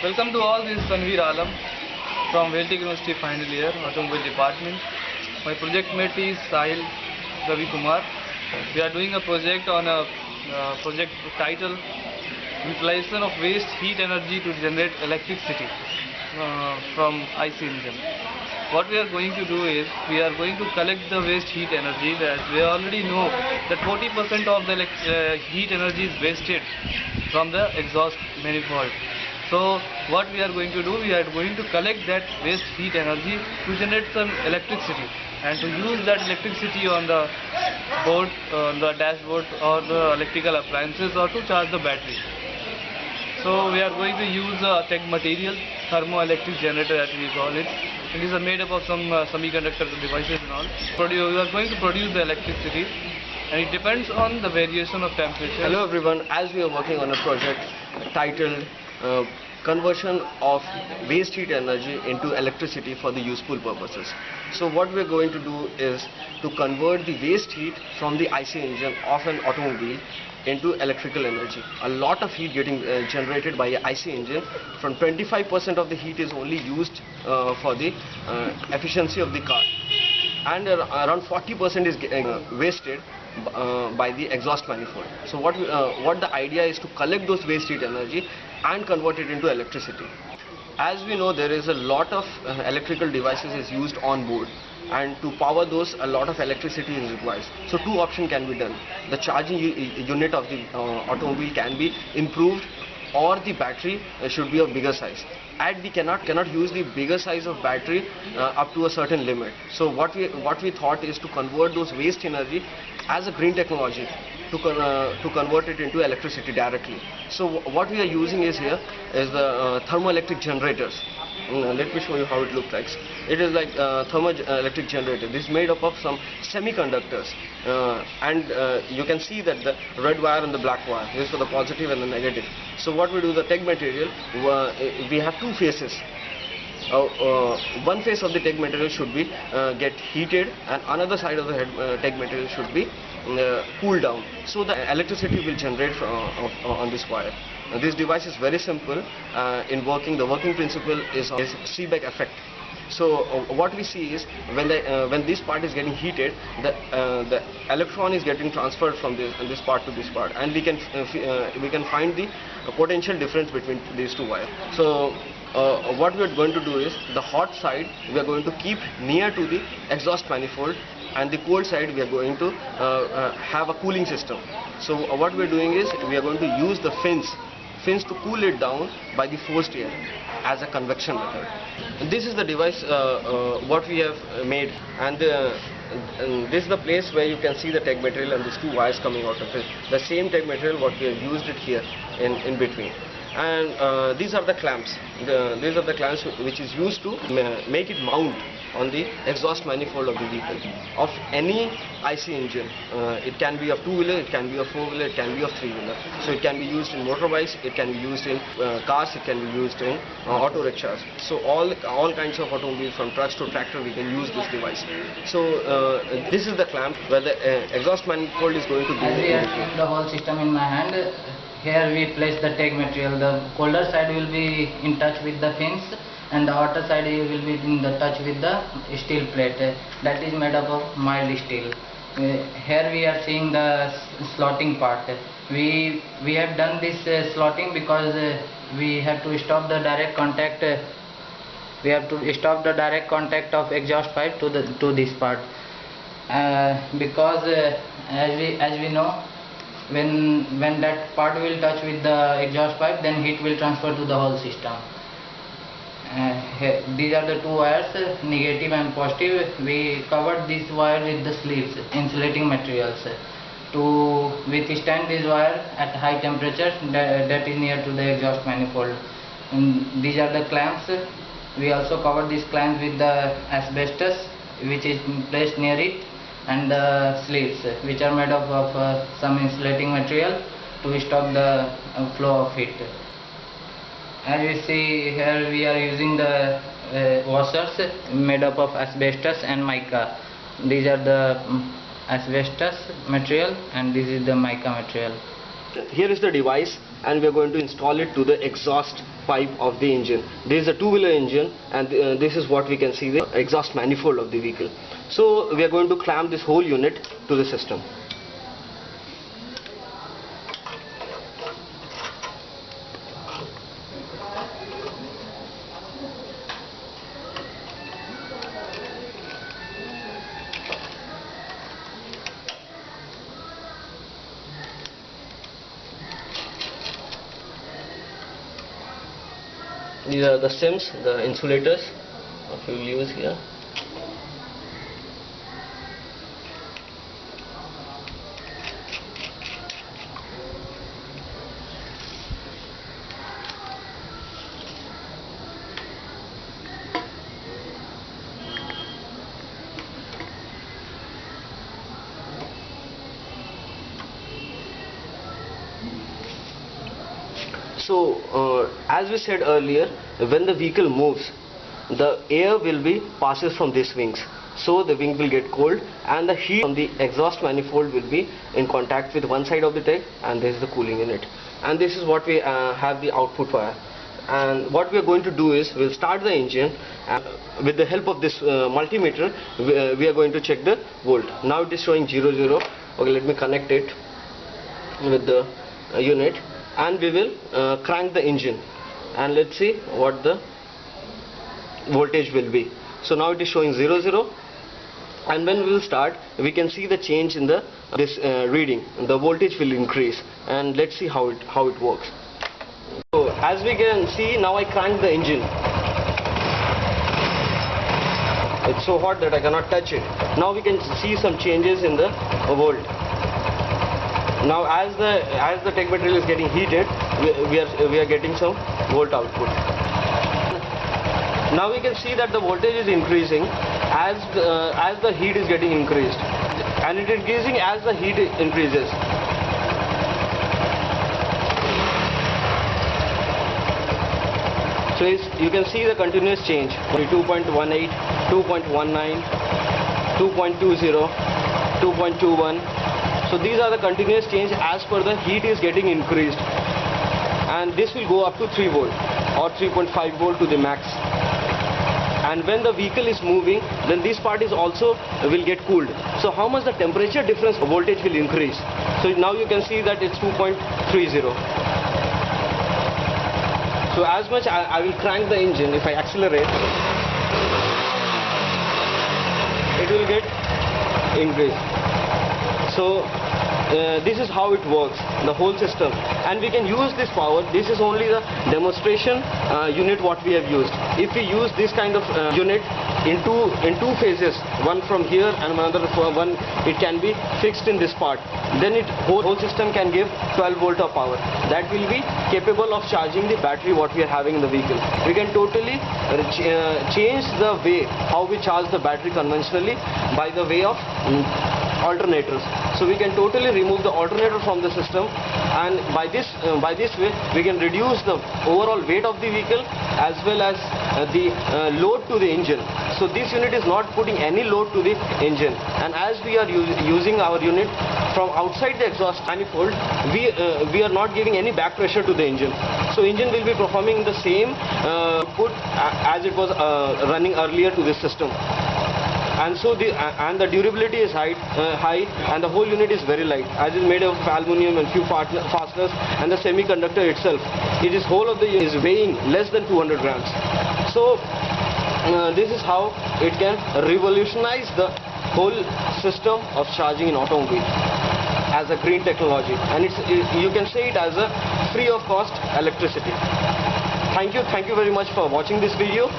Welcome to all. This is Tanveer Alam from Veltic University final year, Automobile Department. My project mate is Sahil Ravi Kumar. We are doing a project on a project title Utilization of Waste Heat Energy to Generate Electricity from IC engine. What we are going to do is we are going to collect the waste heat energy. That we already know that 40% of the heat energy is wasted from the exhaust manifold. So what we are going to do, we are going to collect that waste heat energy to generate some electricity and to use that electricity on the board, on the dashboard or the electrical appliances, or to charge the battery. So we are going to use a tech material, thermoelectric generator as we call it. It is made up of some semiconductor devices and all. We are going to produce the electricity, and it depends on the variation of temperature. Hello everyone, as we are working on a project titled conversion of waste heat energy into electricity for the useful purposes. So what we are going to do is to convert the waste heat from the IC engine of an automobile into electrical energy. A lot of heat getting generated by a IC engine. From 25% of the heat is only used for the efficiency of the car, and around 40% is wasted by the exhaust manifold. So what the idea is to collect those waste heat energy and convert it into electricity. As we know, there is a lot of electrical devices is used on board, and to power those a lot of electricity is required. So two options can be done. The charging unit of the automobile can be improved, or the battery should be of bigger size. And we cannot use the bigger size of battery up to a certain limit. So what we thought is to convert those waste energy as a green technology to convert it into electricity directly. So what we are using is here is the thermoelectric generators. Let me show you how it looks like. It is like thermoelectric generator. This is made up of some semiconductors, and you can see that the red wire and the black wire. This is for the positive and the negative. So what we do, the tech material, we have two phases. One phase of the tech material should be get heated, and another side of the tech material should be cooled down. So the electricity will generate on this wire. This device is very simple in working. The working principle is Seebeck effect. So what we see is when this part is getting heated, the electron is getting transferred from this part to this part, and we can find the potential difference between these two wires. So what we are going to do is the hot side we are going to keep near to the exhaust manifold, and the cold side we are going to have a cooling system. So what we are doing is we are going to use the fins to cool it down by the forced air as a convection method. This is the device what we have made, and this is the place where you can see the tech material and these two wires coming out of it. The same tech material what we have used it here in between. And these are the clamps. These are the clamps which is used to make it mount on the exhaust manifold of the vehicle of any IC engine. It can be of two-wheeler, it can be of four-wheeler, it can be of three-wheeler. So it can be used in motorbikes, it can be used in cars, it can be used in auto rickshaws. So all kinds of automobiles, from trucks to tractor, we can use this device. So this is the clamp where the exhaust manifold is going to be. As we are seeing the whole system in my hand, here we place the tech material. The colder side will be in touch with the fins, and the hotter side will be in the touch with the steel plate that is made up of mild steel. Here we are seeing the slotting part. We have done this slotting because we have to stop the direct contact. We have to stop the direct contact of exhaust pipe to this part, because as we know, when that part will touch with the exhaust pipe, then heat will transfer to the whole system. These are the two wires, negative and positive. We covered this wire with the sleeves, insulating materials, to withstand this wire at high temperature that is near to the exhaust manifold. And these are the clamps. We also covered these clamps with the asbestos which is placed near it, and the sleeves which are made up of some insulating material to stop the flow of heat. As you see here, we are using the washers made up of asbestos and mica. These are the asbestos material, and this is the mica material. Here is the device, and we are going to install it to the exhaust pipe of the engine. This is a two-wheeler engine, and this is what we can see, the exhaust manifold of the vehicle. So we are going to clamp this whole unit to the system. These are the stems, the insulators of fuel use here. So as we said earlier, when the vehicle moves, the air will be passes from these wings, so the wing will get cold, and the heat from the exhaust manifold will be in contact with one side of the tank, and this is the cooling unit, and this is what we have the output for. And what we are going to do is we'll start the engine, and with the help of this multimeter we are going to check the volt. Now it is showing 00. Okay, let me connect it with the unit, and we will crank the engine, and let's see what the voltage will be. So now it is showing 00, and when we will start, we can see the change in the this reading. The voltage will increase, and let's see how it works. So as we can see, now I crank the engine. It's so hot that I cannot touch it. Now we can see some changes in the volt. Now as the tech material is getting heated, we are getting some volt output. Now we can see that the voltage is increasing as the heat is getting increased, and it is increasing as the heat increases. So you can see the continuous change: 2.18, 2.19, 2.20, 2.21. So these are the continuous change as per the heat is getting increased, and this will go up to 3 volt or 3.5 volt to the max. And when the vehicle is moving, then this part is also will get cooled. So how much the temperature difference voltage will increase? So now you can see that it's 2.30. So as much I will crank the engine, if I accelerate, it will get increased. So this is how it works, the whole system, and we can use this power. This is only the demonstration unit what we have used. If we use this kind of unit in two phases, one from here and another one, it can be fixed in this part, then whole system can give 12 volt of power. That will be capable of charging the battery what we are having in the vehicle. We can totally change the way how we charge the battery conventionally by the way of alternators. So we can totally remove the alternator from the system, and by this way we can reduce the overall weight of the vehicle as well as the load to the engine. So this unit is not putting any load to the engine, and as we are using our unit from outside the exhaust manifold, we are not giving any back pressure to the engine. So engine will be performing the same output as it was running earlier to this system. And so the durability is high, and the whole unit is very light, as it is made of aluminium and few fasteners, and the semiconductor itself, it is whole of the is weighing less than 200 grams. So this is how it can revolutionize the whole system of charging in automobile as a green technology, and you can say it as a free of cost electricity. Thank you very much for watching this video.